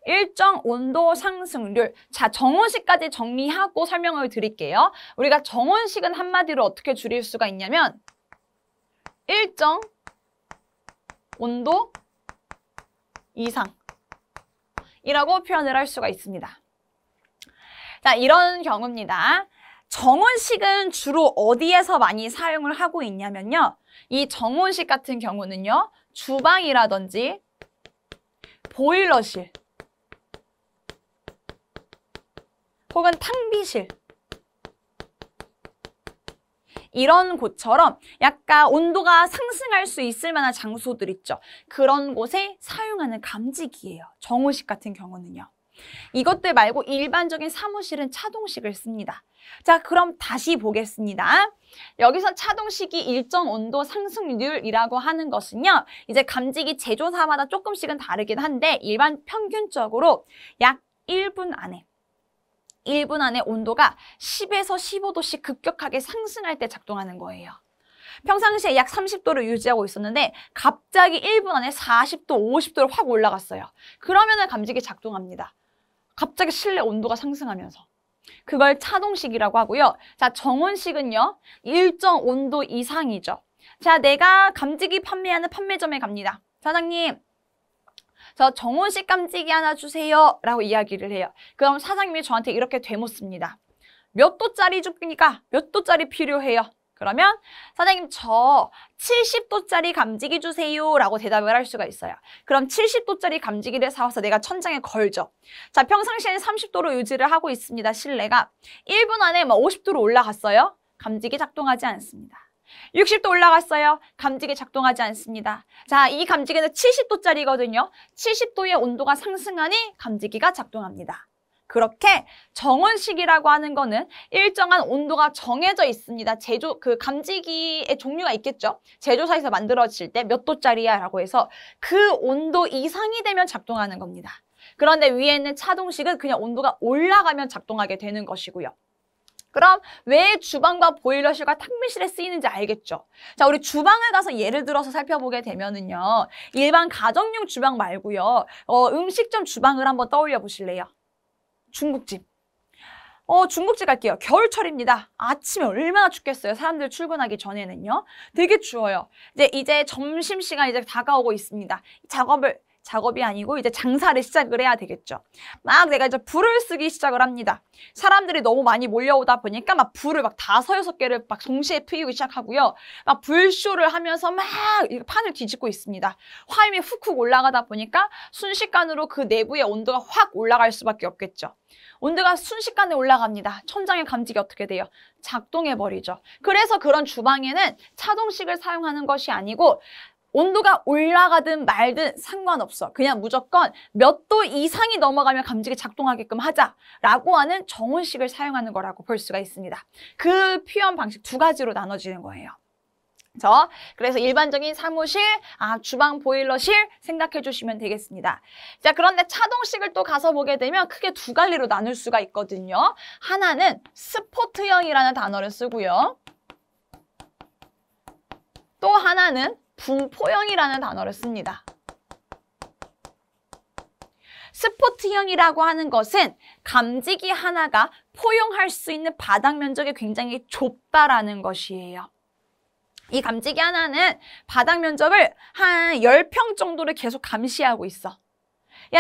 일정 온도 상승률. 자, 정온식까지 정리하고 설명을 드릴게요. 우리가 정온식은 한마디로 어떻게 줄일 수가 있냐면 일정 온도 이상 이라고 표현을 할 수가 있습니다. 자, 이런 경우입니다. 정온식은 주로 어디에서 많이 사용을 하고 있냐면요. 이 정온식 같은 경우는요. 주방이라든지 보일러실 혹은 탕비실 이런 곳처럼 약간 온도가 상승할 수 있을 만한 장소들 있죠. 그런 곳에 사용하는 감지기예요. 정온식 같은 경우는요. 이것들 말고 일반적인 사무실은 차동식을 씁니다. 자, 그럼 다시 보겠습니다. 여기서 차동식이 일정 온도 상승률이라고 하는 것은요. 이제 감지기 제조사마다 조금씩은 다르긴 한데 일반 평균적으로 약 1분 안에 온도가 10에서 15도씩 급격하게 상승할 때 작동하는 거예요. 평상시에 약 30도를 유지하고 있었는데 갑자기 1분 안에 40도, 50도로 확 올라갔어요. 그러면은 감지기 작동합니다. 갑자기 실내 온도가 상승하면서. 그걸 차동식이라고 하고요. 자, 정온식은요. 일정 온도 이상이죠. 자, 내가 감지기 판매하는 판매점에 갑니다. 사장님, 저 정온식 감지기 하나 주세요 라고 이야기를 해요. 그럼 사장님이 저한테 이렇게 되묻습니다. 몇 도짜리 줄니까 몇 도짜리 필요해요? 그러면 사장님 저 70도짜리 감지기 주세요 라고 대답을 할 수가 있어요. 그럼 70도짜리 감지기를 사와서 내가 천장에 걸죠. 자, 평상시에는 30도로 유지를 하고 있습니다. 실내가 1분 안에 50도로 올라갔어요. 감지기 작동하지 않습니다. 60도 올라갔어요. 감지기 작동하지 않습니다. 자, 이 감지기는 70도짜리거든요. 70도의 온도가 상승하니 감지기가 작동합니다. 그렇게 정온식이라고 하는 거는 일정한 온도가 정해져 있습니다. 그 감지기의 종류가 있겠죠. 제조사에서 만들어질 때 몇 도짜리야 라고 해서 그 온도 이상이 되면 작동하는 겁니다. 그런데 위에 있는 차동식은 그냥 온도가 올라가면 작동하게 되는 것이고요. 그럼 왜 주방과 보일러실과 탕비실에 쓰이는지 알겠죠? 자, 우리 주방을 가서 예를 들어서 살펴보게 되면은요. 일반 가정용 주방 말고요. 음식점 주방을 한번 떠올려 보실래요? 중국집. 중국집 갈게요. 겨울철입니다. 아침에 얼마나 춥겠어요. 사람들 출근하기 전에는요. 되게 추워요. 이제 점심시간 이제 다가오고 있습니다. 작업이 아니고 이제 장사를 시작을 해야 되겠죠. 막 내가 이제 불을 쓰기 시작을 합니다. 사람들이 너무 많이 몰려오다 보니까 막 불을 막 5-6개를 막 동시에 피우기 시작하고요. 막 불쇼를 하면서 막 판을 뒤집고 있습니다. 화염이 훅훅 올라가다 보니까 순식간으로 그 내부의 온도가 확 올라갈 수밖에 없겠죠. 온도가 순식간에 올라갑니다. 천장의 감지기 어떻게 돼요? 작동해버리죠. 그래서 그런 주방에는 차동식을 사용하는 것이 아니고 온도가 올라가든 말든 상관없어. 그냥 무조건 몇 도 이상이 넘어가면 감지기 작동하게끔 하자라고 하는 정온식을 사용하는 거라고 볼 수가 있습니다. 그 표현 방식 2가지로 나눠지는 거예요. 그래서 일반적인 사무실, 주방, 보일러실 생각해 주시면 되겠습니다. 자, 그런데 차동식을 또 가서 보게 되면 크게 2갈래로 나눌 수가 있거든요. 하나는 스포트형이라는 단어를 쓰고요. 또 하나는 분포형이라는 단어를 씁니다. 스포트형이라고 하는 것은 감지기 하나가 포용할 수 있는 바닥 면적이 굉장히 좁다라는 것이에요. 이 감지기 하나는 바닥 면적을 한 10평 정도를 계속 감시하고 있어.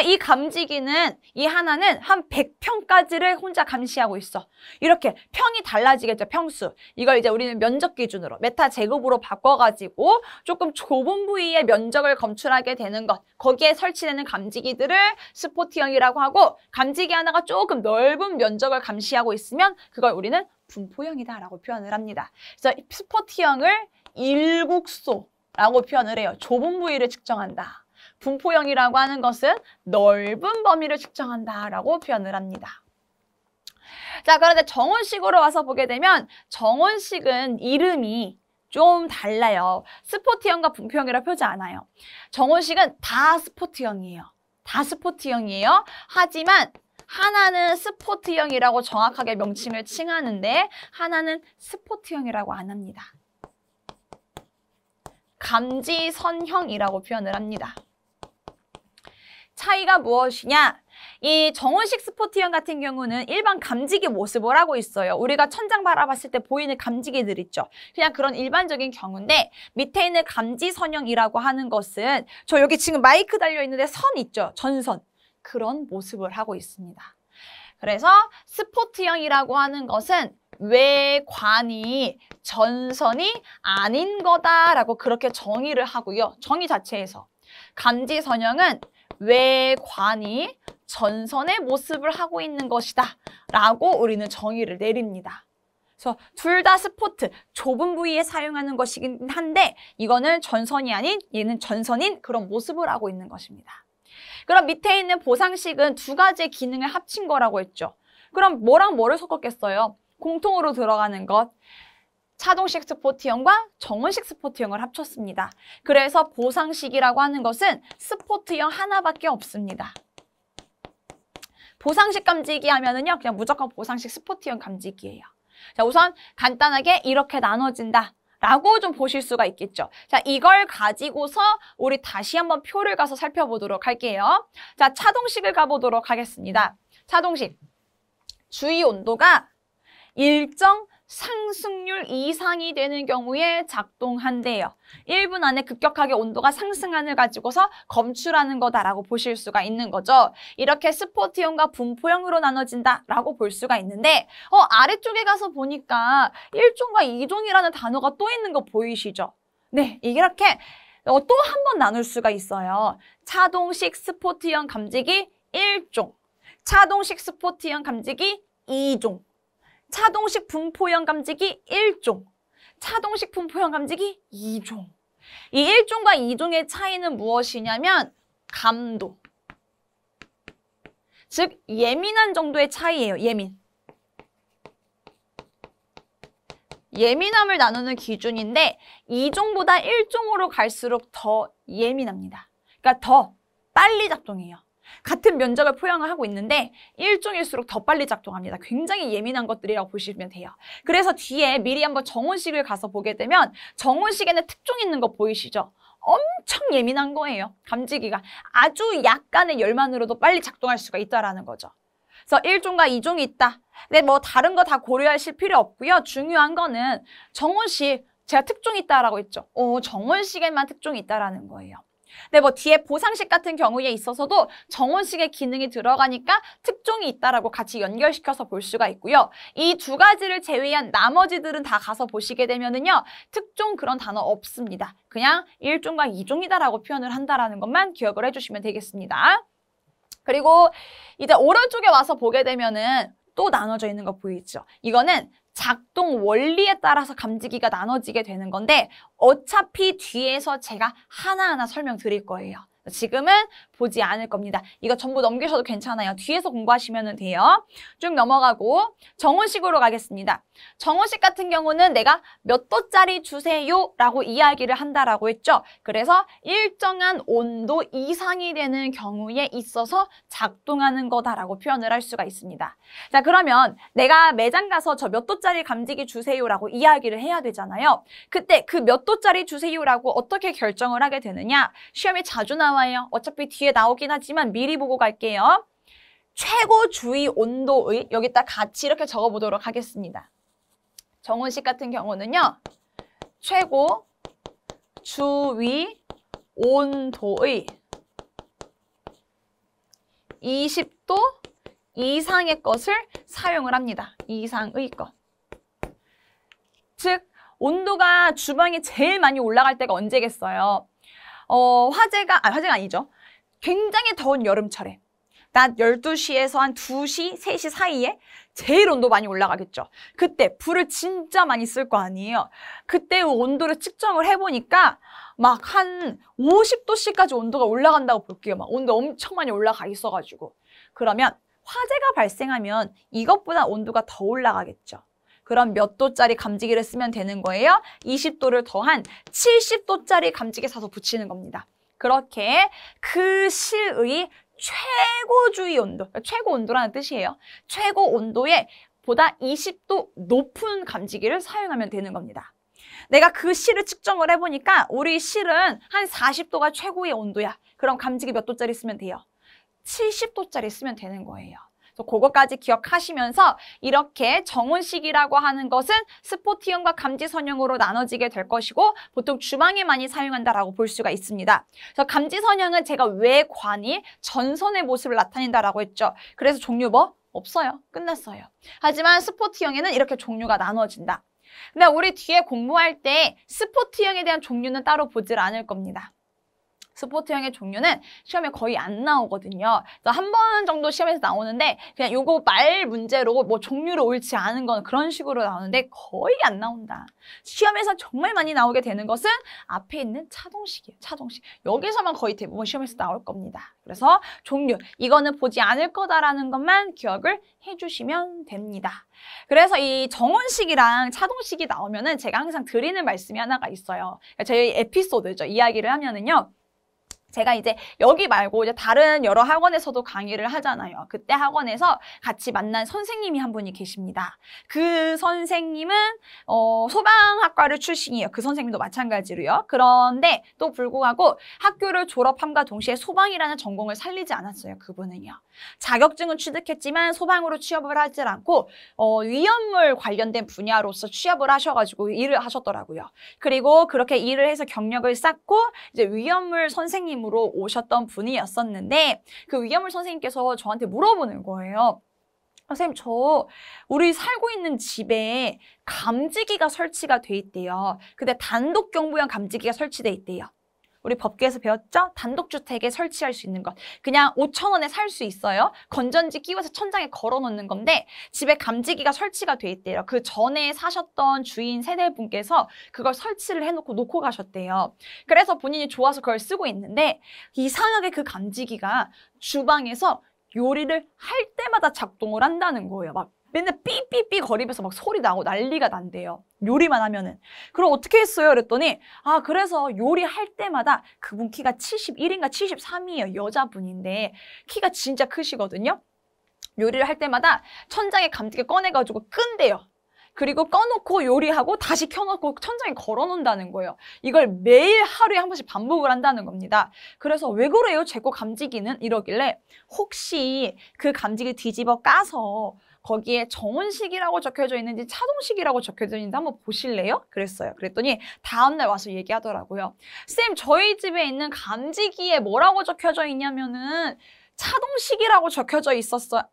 이 감지기는 이 하나는 한 100평까지를 혼자 감시하고 있어. 이렇게 평이 달라지겠죠, 평수. 이걸 이제 우리는 면적 기준으로 메타 제곱으로 바꿔가지고 조금 좁은 부위의 면적을 검출하게 되는 것. 거기에 설치되는 감지기들을 스포트형이라고 하고, 감지기 하나가 조금 넓은 면적을 감시하고 있으면 그걸 우리는 분포형이다라고 표현을 합니다. 그래서 스포트형을 일국소라고 표현을 해요. 좁은 부위를 측정한다. 분포형이라고 하는 것은 넓은 범위를 측정한다라고 표현을 합니다. 자, 그런데 정온식으로 와서 보게 되면 정온식은 이름이 좀 달라요. 스포트형과 분포형이라 표지 않아요. 정온식은 다 스포트형이에요. 다 스포트형이에요. 하지만 하나는 스포트형이라고 정확하게 명칭을 칭하는데 하나는 스포트형이라고 안 합니다. 감지선형이라고 표현을 합니다. 차이가 무엇이냐? 이 정온식 스포트형 같은 경우는 일반 감지기 모습을 하고 있어요. 우리가 천장 바라봤을 때 보이는 감지기들 있죠. 그냥 그런 일반적인 경우인데 밑에 있는 감지선형이라고 하는 것은 저 여기 지금 마이크 달려있는데 선 있죠. 전선. 그런 모습을 하고 있습니다. 그래서 스포트형이라고 하는 것은 외관이 전선이 아닌 거다라고 그렇게 정의를 하고요. 정의 자체에서. 감지선형은 외관이 전선의 모습을 하고 있는 것이다 라고 우리는 정의를 내립니다. 그래서 둘 다 스포트, 좁은 부위에 사용하는 것이긴 한데 이거는 전선이 아닌 얘는 전선인 그런 모습을 하고 있는 것입니다. 그럼 밑에 있는 보상식은 2가지의 기능을 합친 거라고 했죠. 그럼 뭐랑 뭐를 섞었겠어요? 공통으로 들어가는 것. 차동식 스포트형과 정온식 스포트형을 합쳤습니다. 그래서 보상식이라고 하는 것은 스포트형 하나밖에 없습니다. 보상식 감지기 하면은요, 그냥 무조건 보상식 스포트형 감지기예요. 자, 우선 간단하게 이렇게 나눠진다 라고 좀 보실 수가 있겠죠. 자, 이걸 가지고서 우리 다시 한번 표를 가서 살펴보도록 할게요. 자, 차동식을 가보도록 하겠습니다. 차동식. 주위 온도가 일정 상승률 이상이 되는 경우에 작동한대요. 1분 안에 급격하게 온도가 상승한을 가지고서 검출하는 거다라고 보실 수가 있는 거죠. 이렇게 스포트형과 분포형으로 나눠진다라고 볼 수가 있는데 아래쪽에 가서 보니까 1종과 2종이라는 단어가 또 있는 거 보이시죠? 네, 이렇게 또 한 번 나눌 수가 있어요. 차동식 스포트형 감지기 1종, 차동식 스포트형 감지기 2종, 차동식 분포형 감지기 1종, 차동식 분포형 감지기 2종. 이 1종과 2종의 차이는 무엇이냐면 감도. 즉 예민한 정도의 차이예요. 예민함을 나누는 기준인데 2종보다 1종으로 갈수록 더 예민합니다. 그러니까 더 빨리 작동해요. 같은 면적을 포용을 하고 있는데 1종일수록 더 빨리 작동합니다. 굉장히 예민한 것들이라고 보시면 돼요. 그래서 뒤에 미리 한번 정원식을 가서 보게 되면 정원식에는 특종 있는 거 보이시죠? 엄청 예민한 거예요. 감지기가 아주 약간의 열만으로도 빨리 작동할 수가 있다라는 거죠. 그래서 1종과 2종이 있다. 근데 뭐 다른 거 다 고려하실 필요 없고요. 중요한 거는 정원식, 제가 특종이 있다라고 했죠. 정원식에만 특종이 있다라는 거예요. 근데 뭐 뒤에 보상식 같은 경우에 있어서도 정원식의 기능이 들어가니까 특종이 있다라고 같이 연결시켜서 볼 수가 있고요. 이 두 가지를 제외한 나머지들은 다 가서 보시게 되면은요. 특종 그런 단어 없습니다. 그냥 1종과 2종이다라고 표현을 한다라는 것만 기억을 해주시면 되겠습니다. 그리고 이제 오른쪽에 와서 보게 되면은 또 나눠져 있는 거 보이죠? 이거는 작동 원리에 따라서 감지기가 나눠지게 되는 건데 어차피 뒤에서 제가 하나하나 설명드릴 거예요. 지금은 보지 않을 겁니다. 이거 전부 넘기셔도 괜찮아요. 뒤에서 공부하시면 돼요. 쭉 넘어가고 정원식으로 가겠습니다. 정원식 같은 경우는 내가 몇 도짜리 주세요 라고 이야기를 한다라고 했죠. 그래서 일정한 온도 이상이 되는 경우에 있어서 작동하는 거다라고 표현을 할 수가 있습니다. 자, 그러면 내가 매장 가서 저 몇 도짜리 감지기 주세요 라고 이야기를 해야 되잖아요. 그때 그 몇 도짜리 주세요 라고 어떻게 결정을 하게 되느냐? 시험에 자주 나와요. 어차피 뒤에 나오긴 하지만 미리 보고 갈게요. 최고 주위 온도의 여기다 같이 이렇게 적어보도록 하겠습니다. 정원식 같은 경우는요. 최고 주위 온도의 20도 이상의 것을 사용을 합니다. 이상의 것. 즉 온도가 주방에 제일 많이 올라갈 때가 언제겠어요? 화재가 아니죠. 굉장히 더운 여름철에 낮 12시에서 한 2시, 3시 사이에 제일 온도 많이 올라가겠죠. 그때 불을 진짜 많이 쓸 거 아니에요. 그때 온도를 측정을 해보니까 막 한 50도씨까지 온도가 올라간다고 볼게요. 막 온도 엄청 많이 올라가 있어가지고. 그러면 화재가 발생하면 이것보다 온도가 더 올라가겠죠. 그럼 몇 도짜리 감지기를 쓰면 되는 거예요? 20도를 더한 70도짜리 감지기 사서 붙이는 겁니다. 그렇게 그 실의 최고 주위 온도, 최고 온도라는 뜻이에요. 최고 온도에 보다 20도 높은 감지기를 사용하면 되는 겁니다. 내가 그 실을 측정을 해보니까 우리 실은 한 40도가 최고의 온도야. 그럼 감지기 몇 도짜리 쓰면 돼요? 70도짜리 쓰면 되는 거예요. 그거까지 기억하시면서 이렇게 정원식이라고 하는 것은 스포트형과 감지선형으로 나눠지게 될 것이고 보통 주방에 많이 사용한다라고 볼 수가 있습니다. 그래서 감지선형은 제가 외관이 전선의 모습을 나타낸다라고 했죠. 그래서 종류 뭐? 없어요. 끝났어요. 하지만 스포트형에는 이렇게 종류가 나눠진다. 근데 우리 뒤에 공부할 때 스포트형에 대한 종류는 따로 보질 않을 겁니다. 스포트형의 종류는 시험에 거의 안 나오거든요. 한 번 정도 시험에서 나오는데 그냥 요거 말 문제로 뭐 종류로 옳지 않은 건 그런 식으로 나오는데 거의 안 나온다. 시험에서 정말 많이 나오게 되는 것은 앞에 있는 차동식이에요. 차동식. 여기서만 거의 대부분 시험에서 나올 겁니다. 그래서 종류, 이거는 보지 않을 거다라는 것만 기억을 해주시면 됩니다. 그래서 이 정원식이랑 차동식이 나오면은 제가 항상 드리는 말씀이 하나가 있어요. 저희 에피소드죠. 이야기를 하면은요. 제가 이제 여기 말고 이제 다른 여러 학원에서도 강의를 하잖아요. 그때 학원에서 같이 만난 선생님이 한 분이 계십니다. 그 선생님은 소방학과를 출신이에요. 그 선생님도 마찬가지로요. 그런데 또 불구하고 학교를 졸업함과 동시에 소방이라는 전공을 살리지 않았어요. 그분은요. 자격증은 취득했지만 소방으로 취업을 하지 않고 위험물 관련된 분야로서 취업을 하셔가지고 일을 하셨더라고요. 그리고 그렇게 일을 해서 경력을 쌓고 이제 위험물 선생님으로 오셨던 분이었었는데 그 위험물 선생님께서 저한테 물어보는 거예요. 선생님, 우리 살고 있는 집에 감지기가 설치가 돼 있대요. 근데 단독 경보용 감지기가 설치돼 있대요. 우리 법규에서 배웠죠? 단독주택에 설치할 수 있는 것. 그냥 5,000원에 살 수 있어요. 건전지 끼워서 천장에 걸어 놓는 건데 집에 감지기가 설치가 돼 있대요. 그 전에 사셨던 주인 세대분께서 그걸 설치를 해놓고 놓고 가셨대요. 그래서 본인이 좋아서 그걸 쓰고 있는데 이상하게 그 감지기가 주방에서 요리를 할 때마다 작동을 한다는 거예요. 막 맨날 삐삐삐 거리면서 막 소리 나고 난리가 난대요. 요리만 하면은. 그럼 어떻게 했어요? 그랬더니 그래서 요리할 때마다 그분 키가 71인가 73이에요. 여자분인데 키가 진짜 크시거든요. 요리를 할 때마다 천장에 감지기 꺼내가지고 끈대요. 그리고 꺼놓고 요리하고 다시 켜놓고 천장에 걸어놓는다는 거예요. 이걸 매일 하루에 한 번씩 반복을 한다는 겁니다. 그래서 왜 그래요? 제 거 감지기는? 이러길래 혹시 그 감지기 뒤집어 까서 거기에 정원식이라고 적혀져 있는지 차동식이라고 적혀져 있는지 한번 보실래요? 그랬어요. 그랬더니 다음날 와서 얘기하더라고요. 쌤, 저희 집에 있는 감지기에 뭐라고 적혀져 있냐면은 차동식이라고 적혀져 있었어요.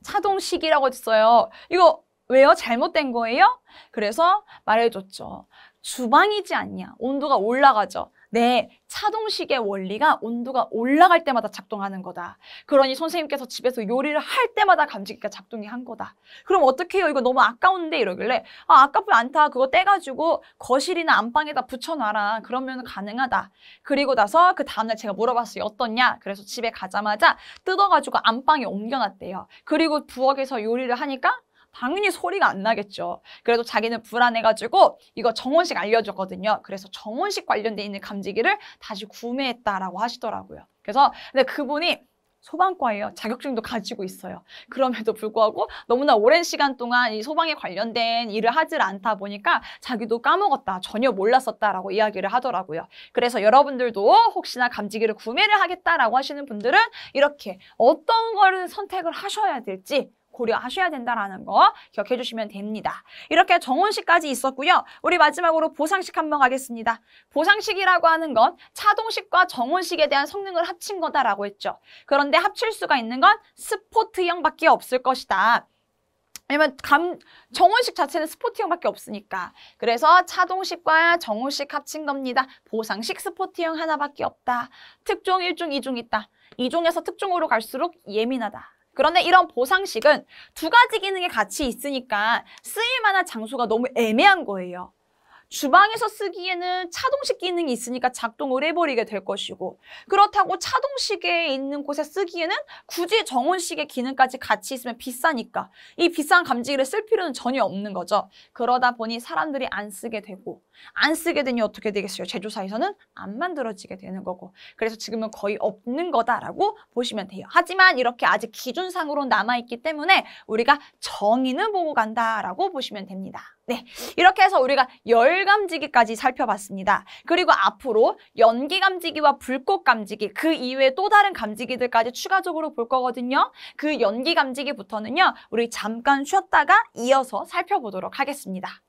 차동식이라고 했어요. 이거 왜요? 잘못된 거예요? 그래서 말해줬죠. 주방이지 않냐. 온도가 올라가죠. 네, 차동식의 원리가 온도가 올라갈 때마다 작동하는 거다. 그러니 선생님께서 집에서 요리를 할 때마다 감지기가 작동이 한 거다. 그럼 어떻게 해요? 이거 너무 아까운데 이러길래 아깝지 않다. 그거 떼가지고 거실이나 안방에다 붙여놔라. 그러면 가능하다. 그리고 나서 그 다음날 제가 물어봤어요. 어떻냐? 그래서 집에 가자마자 뜯어가지고 안방에 옮겨놨대요. 그리고 부엌에서 요리를 하니까 당연히 소리가 안 나겠죠. 그래도 자기는 불안해가지고 이거 정원식 알려줬거든요. 그래서 정원식 관련돼 있는 감지기를 다시 구매했다라고 하시더라고요. 그래서 근데 그분이 소방과예요. 자격증도 가지고 있어요. 그럼에도 불구하고 너무나 오랜 시간 동안 이 소방에 관련된 일을 하질 않다 보니까 자기도 까먹었다, 전혀 몰랐었다라고 이야기를 하더라고요. 그래서 여러분들도 혹시나 감지기를 구매를 하겠다라고 하시는 분들은 이렇게 어떤 거를 선택을 하셔야 될지 고려하셔야 된다라는 거 기억해 주시면 됩니다. 이렇게 정원식까지 있었고요. 우리 마지막으로 보상식 한번 가겠습니다. 보상식이라고 하는 건 차동식과 정원식에 대한 성능을 합친 거다라고 했죠. 그런데 합칠 수가 있는 건 스포트형밖에 없을 것이다. 왜냐면 정원식 자체는 스포트형밖에 없으니까. 그래서 차동식과 정원식 합친 겁니다. 보상식 스포트형 하나밖에 없다. 특종 1종, 2종 있다. 2종에서 특종으로 갈수록 예민하다. 그런데 이런 보상식은 두 가지 기능이 같이 있으니까 쓰일 만한 장소가 너무 애매한 거예요. 주방에서 쓰기에는 차동식 기능이 있으니까 작동을 해버리게 될 것이고 그렇다고 차동식에 있는 곳에 쓰기에는 굳이 정원식의 기능까지 같이 있으면 비싸니까 이 비싼 감지기를 쓸 필요는 전혀 없는 거죠. 그러다 보니 사람들이 안 쓰게 되고 안 쓰게 되니 어떻게 되겠어요? 제조사에서는 안 만들어지게 되는 거고 그래서 지금은 거의 없는 거다라고 보시면 돼요. 하지만 이렇게 아직 기준상으로 남아있기 때문에 우리가 정의는 보고 간다라고 보시면 됩니다. 네, 이렇게 해서 우리가 열감지기까지 살펴봤습니다. 그리고 앞으로 연기감지기와 불꽃감지기 그 이외에 또 다른 감지기들까지 추가적으로 볼 거거든요. 그 연기감지기부터는요. 우리 잠깐 쉬었다가 이어서 살펴보도록 하겠습니다.